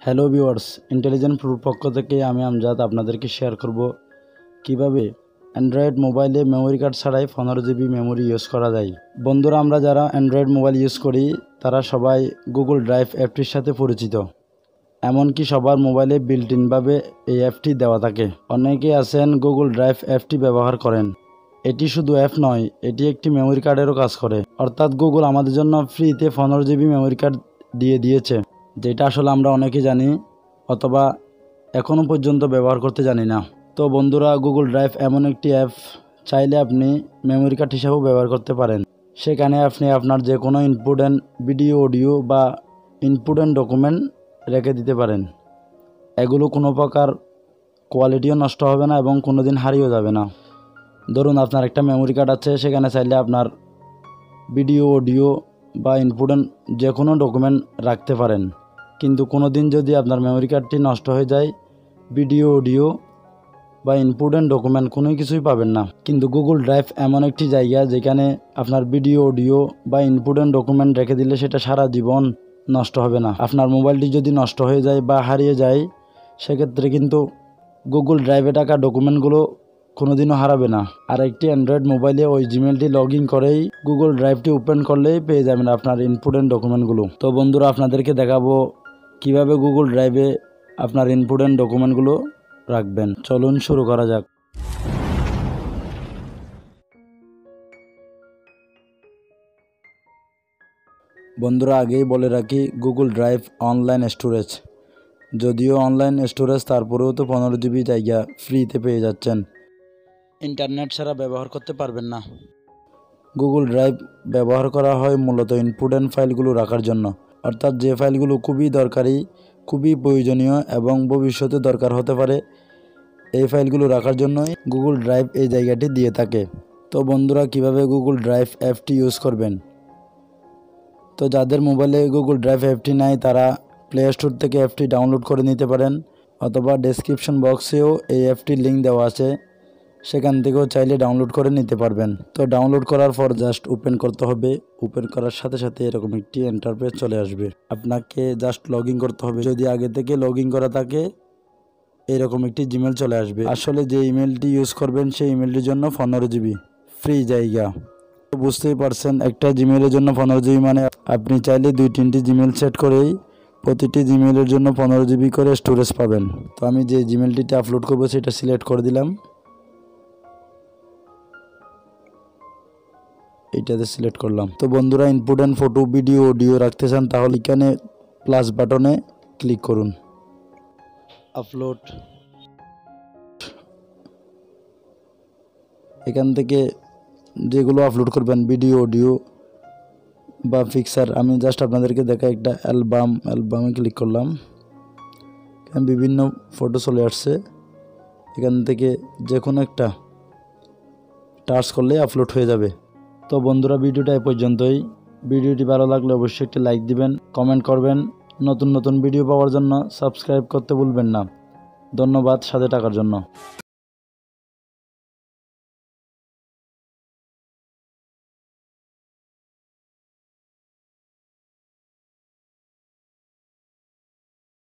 Hello viewers, intelligent প্রুর পক্ষ থেকে আমি আমজাদ আপনাদেরকে শেয়ার করব কিভাবে অ্যান্ড্রয়েড মোবাইলে মেমোরি কার্ড ছাড়াই 15 জিবি মেমোরি ইউজ করা যায়। বন্ধুরা, আমরা যারা অ্যান্ড্রয়েড মোবাইল ইউজ করি তারা সবাই গুগল ড্রাইভ অ্যাপটির সাথে পরিচিত। এমনকি সবার মোবাইলে বিল্ট ইনভাবে এই অ্যাপটি দেওয়া থাকে। অনেকেই আছেন গুগল ড্রাইভ অ্যাপটি ব্যবহার করেন। এটি শুধু অ্যাপ নয়, এটি একটি মেমোরি কার্ডেরও কাজ করে। অর্থাৎ গুগল আমাদের জন্য ফ্রিতে 15 জিবি মেমোরি কার্ড দিয়ে দিয়েছে, যেটা আসলে আমরা অনেকেই জানি অথবা এখনও পর্যন্ত ব্যবহার করতে জানি না। তো বন্ধুরা, গুগল ড্রাইভ এমন একটি অ্যাপ, চাইলে আপনি মেমোরি কার্ড হিসাবেও ব্যবহার করতে পারেন। সেখানে আপনি আপনার যে কোনো ইম্পর্টেন্ট ভিডিও, অডিও বা ইম্পর্টেন্ট ডকুমেন্ট রেখে দিতে পারেন। এগুলো কোনো প্রকার কোয়ালিটিও নষ্ট হবে না এবং কোনো দিন হারিয়েও যাবে না। ধরুন আপনার একটা মেমোরি কার্ড আছে, সেখানে চাইলে আপনার ভিডিও, অডিও বা ইম্পর্টেন্ট যে কোনো ডকুমেন্ট রাখতে পারেন। কিন্তু কোনো দিন যদি আপনার মেমোরি কার্ডটি নষ্ট হয়ে যায়, ভিডিও, অডিও বা ইম্পর্টেন্ট ডকুমেন্ট কোনো কিছুই পাবেন না। কিন্তু গুগল ড্রাইভ এমন একটি জায়গা যেখানে আপনার ভিডিও, অডিও বা ইম্পর্টেন্ট ডকুমেন্ট রেখে দিলে সেটা সারা জীবন নষ্ট হবে না। আপনার মোবাইলটি যদি নষ্ট হয়ে যায় বা হারিয়ে যায়, সেক্ষেত্রে কিন্তু গুগল ড্রাইভে থাকা ডকুমেন্টগুলো কোনোদিনও হারাবে না। আর একটি অ্যান্ড্রয়েড মোবাইলে ওই জিমেলটি লগ ইন করেই গুগল ড্রাইভটি ওপেন করলেই পেয়ে যাবেন আপনার ইম্পর্টেন্ট ডকুমেন্টগুলো। তো বন্ধুরা, আপনাদেরকে দেখাবো কিভাবে গুগল ড্রাইভে আপনার ইম্পর্টেন্ট ডকুমেন্টগুলো রাখবেন। চলুন শুরু করা যাক। বন্ধুরা, আগেই বলে রাখি, গুগল ড্রাইভ অনলাইন স্টোরেজ। যদিও অনলাইন স্টোরেজ, তারপরেও তো 15 জিবি জায়গা ফ্রিতে পেয়ে যাচ্ছেন। ইন্টারনেট ছাড়া ব্যবহার করতে পারবেন না। গুগল ড্রাইভ ব্যবহার করা হয় মূলত ইম্পর্টেন্ট ফাইলগুলো রাখার জন্য, অর্থাৎ যে ফাইলগুলো খুবই দরকারি, খুবই প্রয়োজনীয় এবং ভবিষ্যতে দরকার হতে পারে, এই ফাইলগুলো রাখার জন্যই গুগল ড্রাইভ এই জায়গাটি দিয়ে থাকে। তো বন্ধুরা, কিভাবে গুগল ড্রাইভ অ্যাপটি ইউজ করবেন? তো যাদের মোবাইলে গুগল ড্রাইভ অ্যাপটি নাই, তারা প্লে স্টোর থেকে অ্যাপটি ডাউনলোড করে নিতে পারেন, অথবা ডেসক্রিপশন বক্সেও এই অ্যাপটির লিঙ্ক দেওয়া আছে, সেখান থেকেও চাইলে ডাউনলোড করে নিতে পারবেন। তো ডাউনলোড করার পর জাস্ট ওপেন করতে হবে। ওপেন করার সাথে সাথে এরকম একটি ইন্টারফেস চলে আসবে। আপনাকে জাস্ট লগ ইন করতে হবে। যদি আগে থেকে লগ ইন করা থাকে, এরকম একটি জিমেল চলে আসবে। আসলে যে ইমেলটি ইউজ করবেন সেই ইমেলটির জন্য 15 জিবি ফ্রি জায়গা। তো বুঝতেই পারছেন, একটা জিমেলের জন্য 15 জিবি মানে আপনি চাইলে 2-3টি জিমেল সেট করেই প্রতিটি জিমেলের জন্য 15 জিবি করে স্টোরেজ পাবেন। তো আমি যে জিমেলটিতে আপলোড করবো সেটা সিলেক্ট করে দিলাম, এইটাতে সিলেক্ট করলাম। তো বন্ধুরা, ইম্পর্টেন্ট ফটো, ভিডিও, অডিও রাখতে চান তাহলে এখানে প্লাস বাটনে ক্লিক করুন, আপলোড। এখান থেকে যেগুলো আপলোড করবেন, ভিডিও, অডিও বা পিকচার, আমি জাস্ট আপনাদেরকে দেখা একটা অ্যালবামে ক্লিক করলাম। এখানে বিভিন্ন ফটো চলে আসছে। এখান থেকে যে কোনো একটা টাচ করলে আপলোড হয়ে যাবে। তো বন্ধুরা, ভিডিওটা এই পর্যন্তই। ভিডিওটি ভালো লাগলে অবশ্যই একটি লাইক দিবেন, কমেন্ট করবেন। নতুন নতুন ভিডিও পাওয়ার জন্য সাবস্ক্রাইব করতে ভুলবেন না। ধন্যবাদ সাথে থাকার জন্য।